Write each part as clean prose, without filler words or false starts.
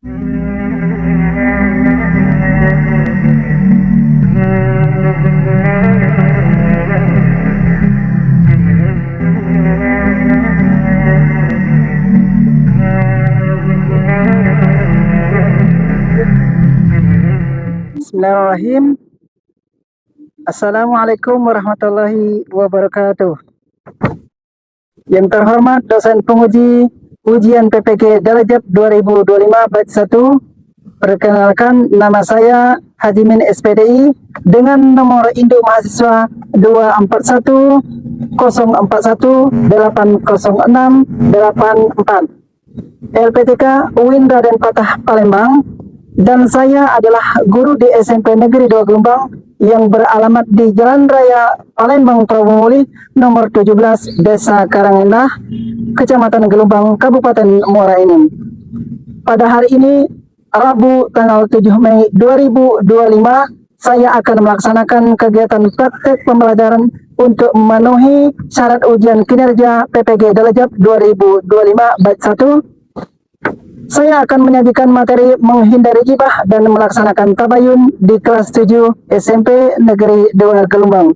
Bismillahirrahmanirrahim. Assalamualaikum warahmatullahi wabarakatuh. Yang terhormat dosen penguji ujian PPG Darajat 2025 batch 1. Perkenalkan, nama saya Haji Min SPDI dengan nomor induk mahasiswa 241 041 806 84. LPTK UIN Raden Patah Palembang, dan saya adalah guru di SMP Negeri 2 Gelombang yang beralamat di Jalan Raya Palembang Prawomuli nomor 17 Desa Karangindah, Kecamatan Gelombang, Kabupaten Muara Enim. Pada hari ini, Rabu tanggal 7 Mei 2025, saya akan melaksanakan kegiatan praktek pembelajaran untuk memenuhi syarat ujian kinerja PPG Darajat 2025 batch 1. Saya akan menyajikan materi menghindari gibah dan melaksanakan tabayun di kelas 7 SMP Negeri 2 Gelombang.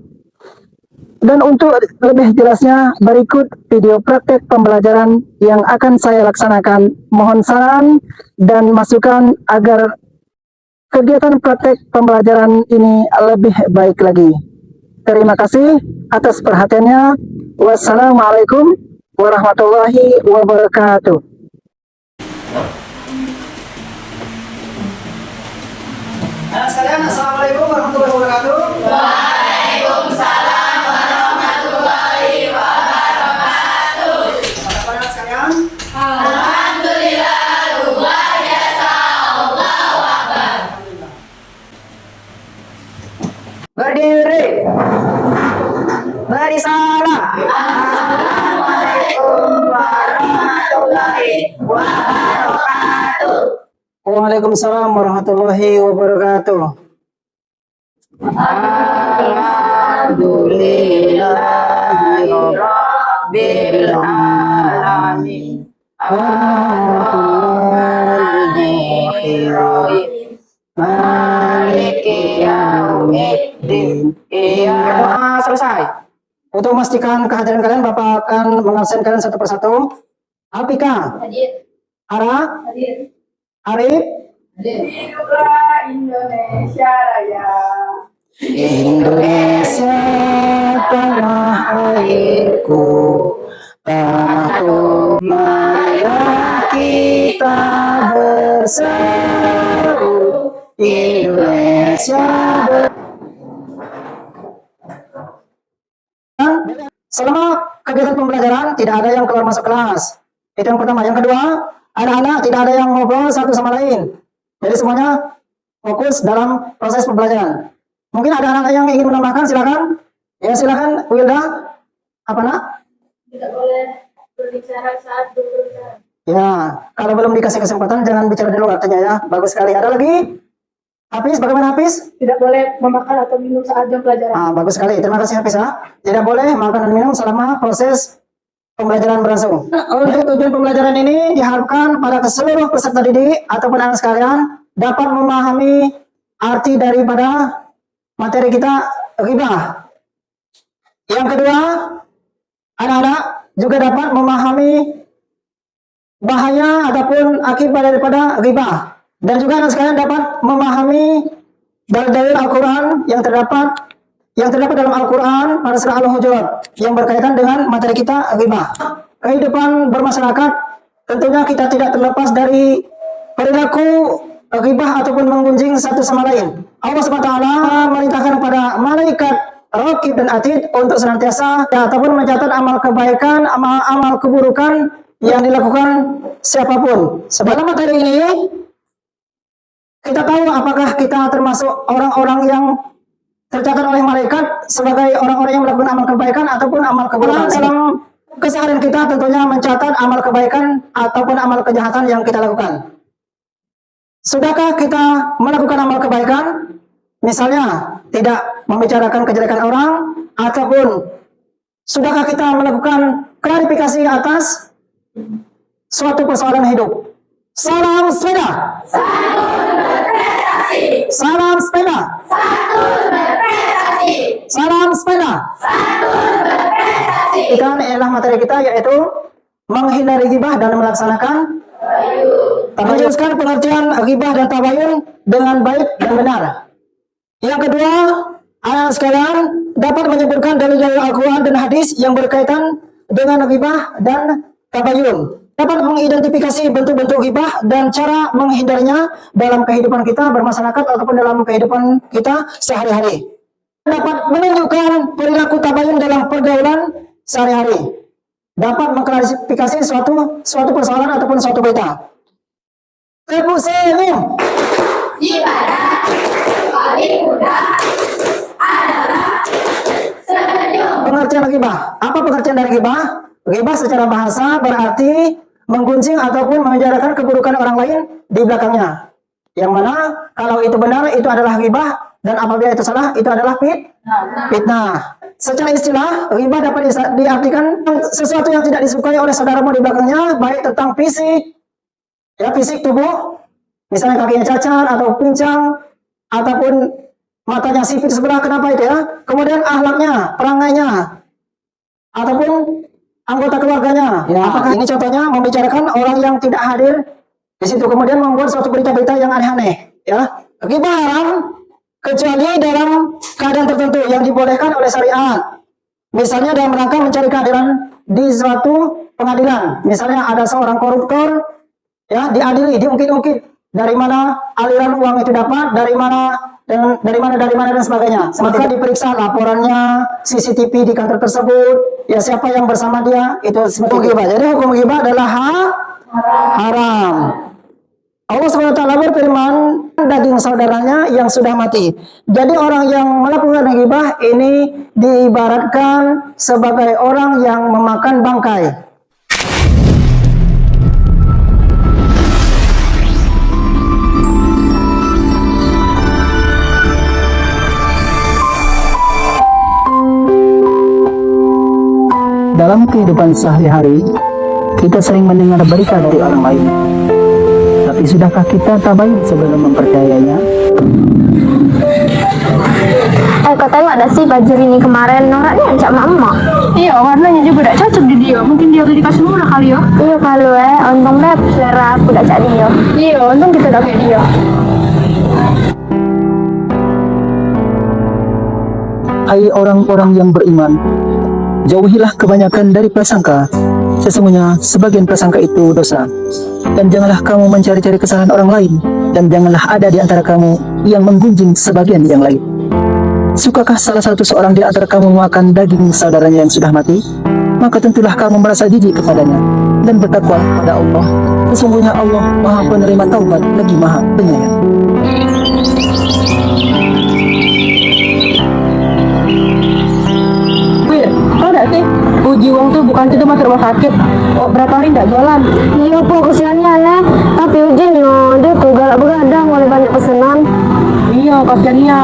Dan untuk lebih jelasnya, berikut video praktek pembelajaran yang akan saya laksanakan. Mohon saran dan masukan agar kegiatan praktek pembelajaran ini lebih baik lagi. Terima kasih atas perhatiannya. Wassalamualaikum warahmatullahi wabarakatuh. Anak sekalian, assalamualaikum warahmatullahi wabarakatuh. Waalaikumsalam warahmatullahi wabarakatuh. Apa kabar anak sekalian? Alhamdulillah luar biasa. Allahu Akbar. Berdiri. Berisalah. Assalamualaikum warahmatullahi wabarakatuh. Waalaikumsalam warahmatullahi wabarakatuh. Alhamdulillahirabbil alamin. Ar-Rahmanir-Rahim. Maliki yaumiddin. Selesai. Untuk memastikan kehadiran kalian, Bapak akan mengabsen kalian satu persatu. Alpika, Hadir. Ara, Hadir. Arif, Hiduplah Indonesia Raya. Indonesia tanah airku, tanahku, marilah kita bersatu. Indonesia selama kegiatan pembelajaran tidak ada yang keluar masuk kelas. Itu yang pertama. Yang kedua, anak-anak tidak ada yang ngobrol satu sama lain. Jadi semuanya fokus dalam proses pembelajaran. Mungkin ada anak yang ingin menambahkan, silakan. Ya silakan, Wilda. Apa nak? Tidak boleh berbicara saat berbicara. Ya, kalau belum dikasih kesempatan jangan bicara dulu artinya ya. Bagus sekali. Ada lagi? Hafiz, bagaimana Hafiz? Tidak boleh memakan atau minum saat jam pelajaran. Bagus sekali. Terima kasih Hafiz ya. Tidak boleh makan dan minum selama proses pembelajaran berlangsung. Untuk tujuan pembelajaran ini diharapkan pada seluruh peserta didik ataupun anak sekalian dapat memahami arti daripada materi kita, ghibah. Yang kedua, anak-anak juga dapat memahami bahaya ataupun akibat daripada ghibah. Dan juga anak sekalian dapat memahami dalil Al-Quran yang terdapat dalam Al-Quran pada surah Al-Hujurat yang berkaitan dengan materi kita, ghibah. Kehidupan bermasyarakat tentunya kita tidak terlepas dari perilaku ghibah ataupun menggunjing satu sama lain. Allah SWT merintahkan kepada malaikat Raqib dan Atid untuk senantiasa ataupun mencatat amal kebaikan, amal keburukan yang dilakukan siapapun. Dalam materi ini kita tahu apakah kita termasuk orang-orang yang tercatat oleh malaikat sebagai orang-orang yang melakukan amal kebaikan ataupun amal keburukan. Dalam keseharian kita tentunya mencatat amal kebaikan ataupun amal kejahatan yang kita lakukan. Sudahkah kita melakukan amal kebaikan? Misalnya tidak membicarakan kejelekan orang, ataupun sudahkah kita melakukan klarifikasi atas suatu persoalan hidup? Salam sepeda. Salam sepeda. Salam sepeda. Ikan ialah materi kita, yaitu menghindari ghibah dan melaksanakan tabayun. Pengertian ghibah dan tabayun dengan baik dan benar. Yang kedua, anak sekalian dapat menyebutkan dalil-dalil Al-Quran dan hadis yang berkaitan dengan ghibah dan tabayun. Dapat mengidentifikasi bentuk-bentuk ghibah dan cara menghindarinya dalam kehidupan kita bermasyarakat ataupun dalam kehidupan kita sehari-hari. Dapat menunjukkan perilaku tabayun dalam pergaulan sehari-hari. Dapat mengklarifikasi suatu persoalan ataupun suatu berita. Tepuk senyum. Ibadah paling mudah adalah senyum. Pengertian ghibah. Apa pengertian dari ghibah? Ghibah secara bahasa berarti menggunjing ataupun membicarakan keburukan orang lain di belakangnya. Yang mana kalau itu benar itu adalah ghibah, dan apabila itu salah itu adalah fitnah. Secara istilah, ghibah dapat diartikan sesuatu yang tidak disukai oleh saudaramu di belakangnya, baik tentang fisik, ya fisik tubuh, misalnya kakinya cacat atau pincang, ataupun matanya sipit sebelah, kenapa itu ya? Kemudian akhlaknya, perangainya, ataupun anggota keluarganya. Ya. Apakah ini contohnya membicarakan orang yang tidak hadir di situ, kemudian membuat suatu berita-berita yang aneh-aneh, ya? Ghibah haram kecuali dalam keadaan tertentu yang dibolehkan oleh syariat. Misalnya dalam rangka mencari keadilan di suatu pengadilan. Misalnya ada seorang koruptor, ya, diadili, diungkit-ungkit dari mana aliran uang itu dapat, dari mana dan sebagainya. Maka diperiksa laporannya, CCTV di kantor tersebut, ya siapa yang bersama dia, itu seperti ghibah. Jadi hukum ghibah adalah haram. Allah SWT berfirman, daging saudaranya yang sudah mati. Jadi orang yang melakukan ghibah ini diibaratkan sebagai orang yang memakan bangkai. Dalam kehidupan sehari-hari, kita sering mendengar berita dari orang lain. Tapi sudahkah kita tabayun sebelum mempercayainya? Kau tengok ada sih baju ini kemarin noraknya ancak mama. Iya, warnanya juga tidak cocok di dia. Mungkin dia udah dikasih murah kali ya. Iya kalau untung deh selera aku udah cak dia. Iya, untung kita udah kayak dia. Hai orang-orang yang beriman, jauhilah kebanyakan dari prasangka. Sesungguhnya sebagian prasangka itu dosa. Dan janganlah kamu mencari-cari kesalahan orang lain, dan janganlah ada di antara kamu yang menggunjing sebagian yang lain. Sukakah salah seorang di antara kamu makan daging saudaranya yang sudah mati? Maka tentulah kamu merasa jijik kepadanya dan bertakwa kepada Allah. Sesungguhnya Allah Maha Penerima Taubat lagi Maha Penyayang. Tahu nggak sih, Uji Wong tuh bukan itu masuk rumah sakit. Oh, berapa hari nggak jualan? Iya po kesiannya lah. Tapi ujinya dia tuh galak begadang oleh banyak pesanan. Iya, kasihannya.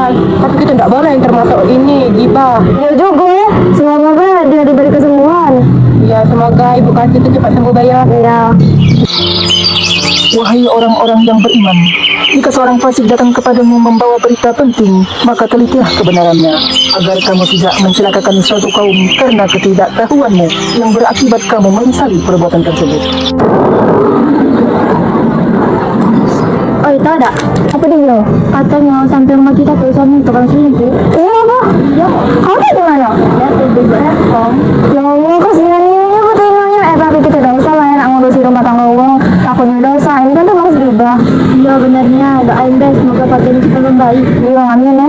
Tapi kita nggak boleh yang termasuk ini ghibah. Iya juga ya. Semoga dia diberi kesembuhan. Iya, semoga ibu kasih itu cepat sembuh bayar. Iya. Wahai orang-orang yang beriman, jika seorang fasik datang kepadamu membawa berita penting, maka telitilah kebenarannya, agar kamu tidak mencelakakan suatu kaum karena ketidaktahuanmu yang berakibat kamu menyesali perbuatan tersebut. Oh itu ada. Apa dia lo? Katanya sampai rumah kita tuh suami tukang selingkuh. Iya apa? Ya. Kamu di mana? Ya di Batam. Ya Allah kasihannya katanya. Tapi kita udah usah lah ya ngurusin rumah tangga uang. Takutnya dosa. Ini kan tuh harus berubah. Iya benarnya. Doain deh semoga Pak Denny cepat membaik. Iya amin ya.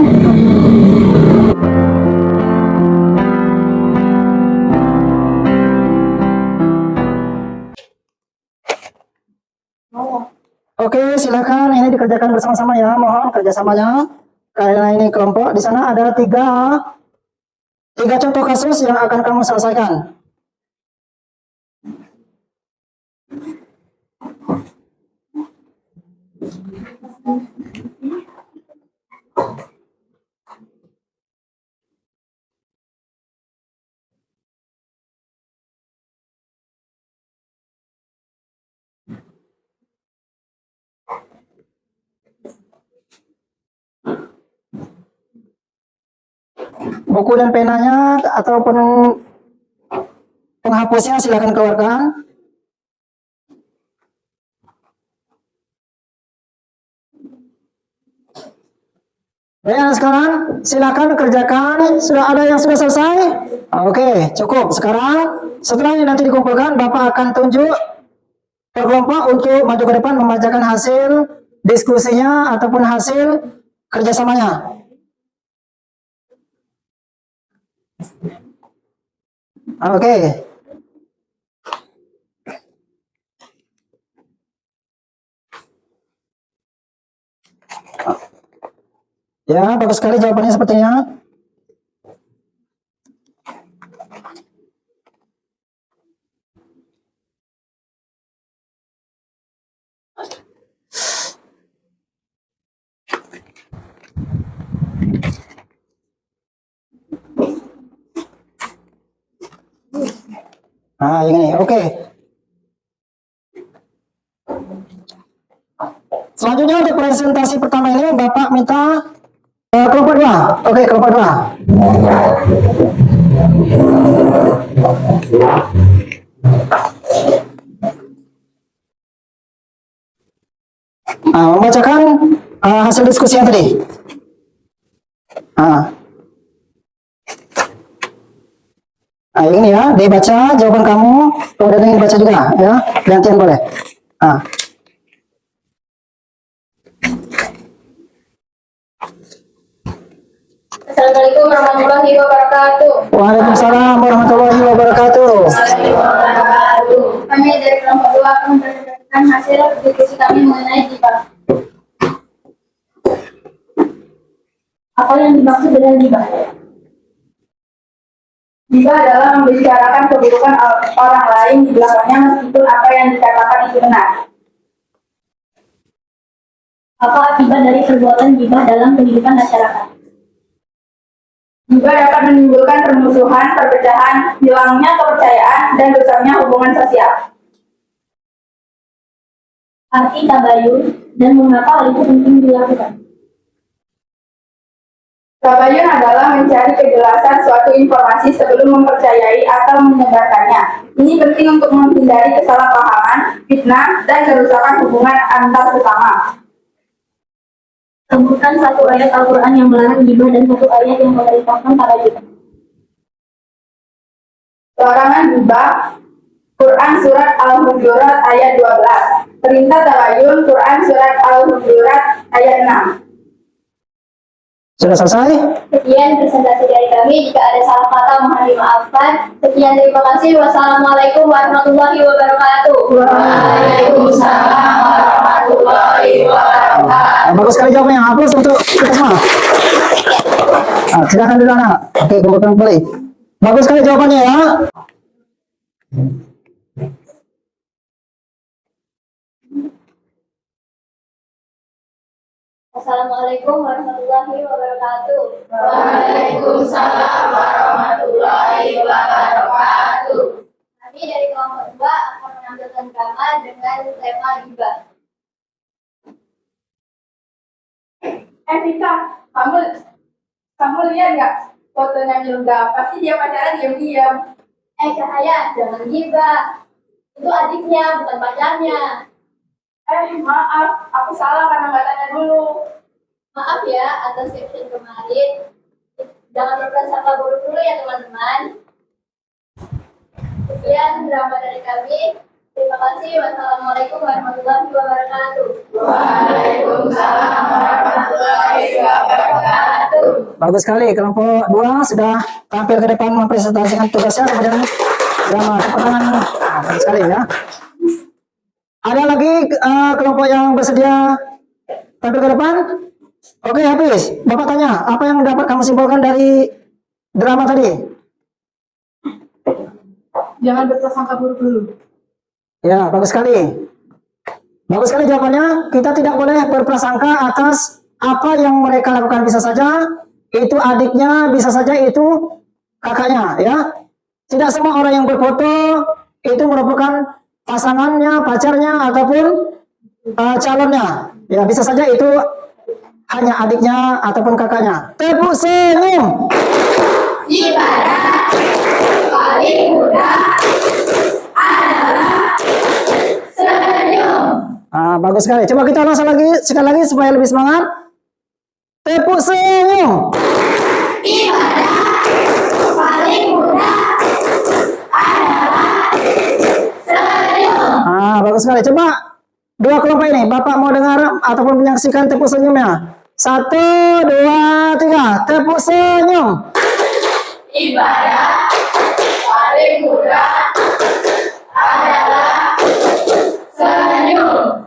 Oke, silakan ini dikerjakan bersama-sama ya. Mohon kerjasamanya. Karena ini kelompok, di sana ada tiga contoh kasus yang akan kamu selesaikan. buku dan penanya ataupun penghapusnya silakan keluarkan. Dan sekarang silakan kerjakan. Sudah ada yang sudah selesai? Oke, cukup. Sekarang setelah ini nanti dikumpulkan, Bapak akan tunjuk per kelompok untuk maju ke depan membacakan hasil diskusinya ataupun hasil kerjasamanya. Oke. Ya, bagus sekali jawabannya sepertinya. Nah, ini oke. Selanjutnya untuk presentasi pertama ini Bapak minta kelompok 2. Oke, kelompok 2. Membacakan hasil diskusi yang tadi. Ini ya, dibaca jawaban kamu, kemudian ini dibaca juga ya, gantian boleh. Assalamualaikum warahmatullahi wabarakatuh. Waalaikumsalam warahmatullahi wabarakatuh. Kami dari kelompok 2 akan mempresentasikan hasil diskusi kami mengenai gibah. Apa yang dimaksud dengan gibah? Gibah adalah membicarakan keburukan orang lain di belakangnya meskipun apa yang dikatakan itu benar. Apa akibat dari perbuatan gibah dalam kehidupan masyarakat? Gibah dapat menimbulkan permusuhan, perpecahan, hilangnya kepercayaan, dan rusaknya hubungan sosial. Arti tabayun dan mengapa hal itu penting dilakukan? Tabayun adalah mencari kejelasan suatu informasi sebelum mempercayai atau menyebarkannya. Ini penting untuk menghindari kesalahpahaman, fitnah, dan kerusakan hubungan antar sesama. Sebutkan satu ayat Al-Quran yang melarang gibah dan satu ayat yang memerintahkan tabayun. Larangan gibah, Quran Surat Al-Hujurat ayat 12. Perintah tabayun, Quran Surat Al-Hujurat ayat 6. Sudah selesai? Sekian presentasi dari kami. Jika ada salah kata mohon dimaafkan. Sekian, terima kasih. Wassalamualaikum warahmatullahi wabarakatuh. Waalaikumsalam warahmatullahi wabarakatuh. Bagus sekali jawabannya. Hapus untuk kita semua. Silakan dulu anak. Oke, kumpulkan kembali. Bagus sekali jawabannya ya. Assalamualaikum warahmatullahi wabarakatuh. Waalaikumsalam warahmatullahi wabarakatuh. Kami dari kelompok 2 akan menampilkan drama dengan tema gibah. Tika, kamu lihat nggak fotonya Milda? Pasti dia pacaran diam-diam. Cahaya, jangan gibah. Itu adiknya, bukan pacarnya. Maaf, aku salah karena nggak tanya dulu. Maaf ya atas caption kemarin. Jangan berprasangka buruk dulu ya teman-teman. Sekian drama dari kami. Terima kasih. Wassalamualaikum warahmatullahi wabarakatuh. Waalaikumsalam warahmatullahi wabarakatuh. Bagus sekali. Kelompok 2 sudah tampil ke depan mempresentasikan tugasnya kepada drama kepetangan. Bagus sekali ya. Ada lagi kelompok yang bersedia tampil ke depan? Oke, Hafiz. Bapak tanya, apa yang dapat kamu simpulkan dari drama tadi? Jangan berprasangka buruk dulu. Ya, bagus sekali. Bagus sekali jawabannya. Kita tidak boleh berprasangka atas apa yang mereka lakukan. Bisa saja itu adiknya, bisa saja itu kakaknya, ya. Tidak semua orang yang berfoto itu merupakan pasangannya, pacarnya, ataupun calonnya. Ya, bisa saja itu hanya adiknya ataupun kakaknya. Tepuk senyum. Ibadah paling mudah adalah senyum. Bagus sekali. Coba kita ulang sekali lagi supaya lebih semangat. Tepuk senyum. Ibadah paling mudah adalah senyum. Bagus sekali. Coba dua kelompok ini, Bapak mau dengar ataupun menyaksikan tepuk senyumnya. 1, 2, 3. Tepuk senyum. Ibadah paling mudah adalah senyum.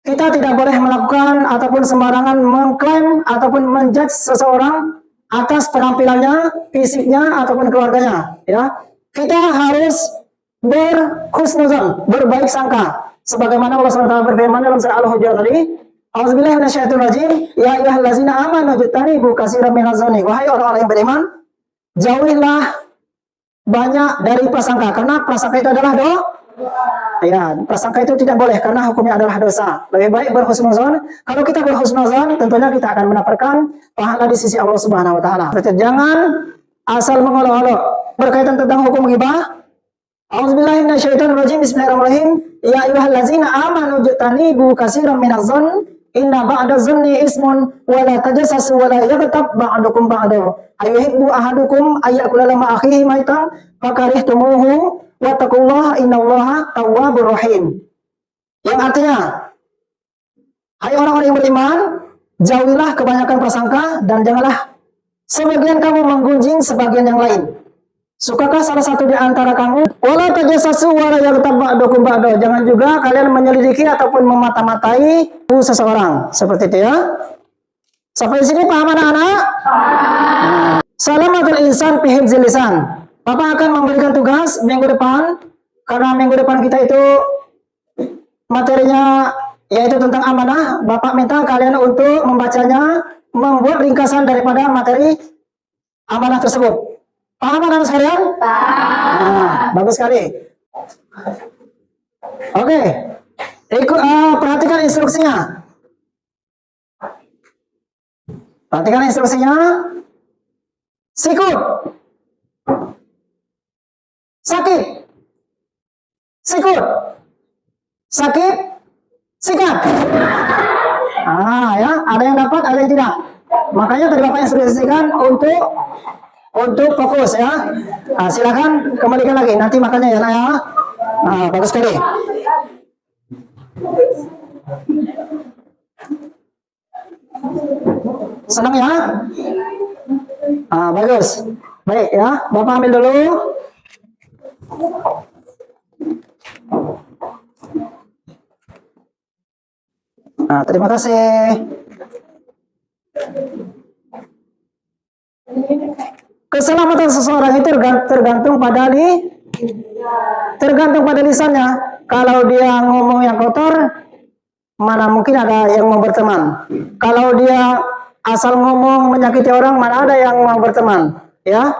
Kita tidak boleh melakukan ataupun sembarangan mengklaim ataupun menjudge seseorang atas penampilannya, fisiknya ataupun keluarganya. Ya, kita harus berhusnuzon, berbaik sangka. Sebagaimana Allah SWT berfirman dalam surah Al-Hujurat tadi, A'udzubillahi minasyaitonirrajim, ya ayyuhallazina amanu jtanibu katsiran minadh-dhanni. Wahai orang-orang yang beriman, jauhilah banyak dari prasangka, karena prasangka itu adalah dosa. Ya, prasangka itu tidak boleh karena hukumnya adalah dosa. Lebih baik berhusnuzon. Kalau kita berhusnuzon, tentunya kita akan mendapatkan pahala di sisi Allah Subhanahu wa taala. Jangan asal mengolok-olok berkaitan tentang hukum ghibah. A'udzubillahi minasyaitonirrajim. Bismillahirrahmanirrahim. Ya ayyuhallazina amanu jtanibu katsiran minadh-dhanni inna ba'dadh-dhanni ismun wa la tajassasu wa la yaghtab ba'dukum ba'dahu. Ayuhibbu ahadukum ayyakula lama akhihi maitan fakarihtumuhu wattaqullaha innallaha tawwabur rahim. Yang artinya, hai orang-orang yang beriman, jauhilah kebanyakan prasangka dan janganlah sebagian kamu menggunjing sebagian yang lain. Sukakah salah satu di antara kamu? Wala tajassasu wala yaghtab ba'dukum ba'dahu. Jangan juga kalian menyelidiki ataupun memata-matai seseorang. Seperti itu ya. Sampai sini paham anak-anak? Salamatul insan fi hifdzil lisan. Bapak akan memberikan tugas minggu depan, karena minggu depan kita itu materinya yaitu tentang amanah. Bapak minta kalian untuk membacanya, membuat ringkasan daripada materi amanah tersebut. Paham anak sekalian? Bagus sekali. Oke, perhatikan instruksinya. Perhatikan instruksinya. Sikut. Sakit. Sikut. Sakit. Sikat. Ya, ada yang dapat, ada yang tidak. Makanya tadi Bapak instruksikan untuk fokus ya. Silakan kembalikan lagi. Nanti makannya ya, nak ya. Bagus sekali. Senang ya? Bagus. Baik ya, Bapak ambil dulu. Terima kasih. Keselamatan seseorang itu tergantung pada lisannya. Kalau dia ngomong yang kotor, mana mungkin ada yang mau berteman. Kalau dia asal ngomong menyakiti orang, mana ada yang mau berteman. Ya,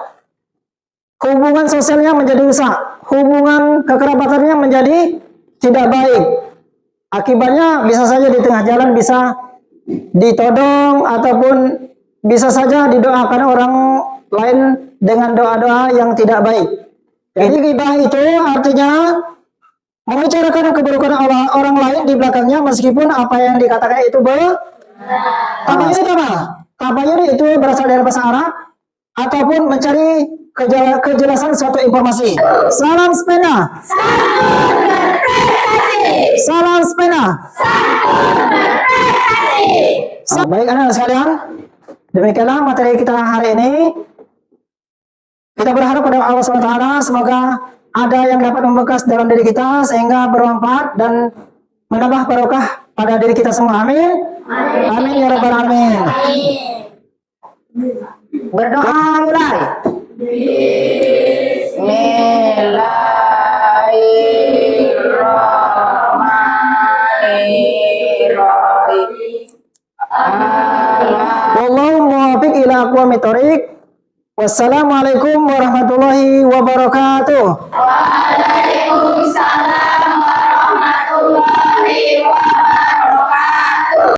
hubungan sosialnya menjadi rusak, hubungan kekerabatannya menjadi tidak baik. Akibatnya bisa saja di tengah jalan bisa ditodong ataupun bisa saja didoakan orang lain dengan doa-doa yang tidak baik. Jadi ghibah itu artinya membicarakan keburukan orang lain di belakangnya meskipun apa yang dikatakan itu tabayun apa? Tabayun itu berasal dari bahasa Arab ataupun mencari kejelasan suatu informasi. Salam sepena. Salam sepena. Baik anak-anak sekalian, demikianlah materi kita hari ini. Kita berharap pada Allah SWT semoga ada yang dapat membekas dalam diri kita sehingga bermanfaat dan menambah barokah pada diri kita semua. Amin. Amin ya rabbal alamin. Berdoa mulai. Bismillahirrahmanirrahim. Wallahu muwaffiq ila aqwamit thoriq. Wassalamualaikum warahmatullahi wabarakatuh. Waalaikumsalam warahmatullahi wabarakatuh.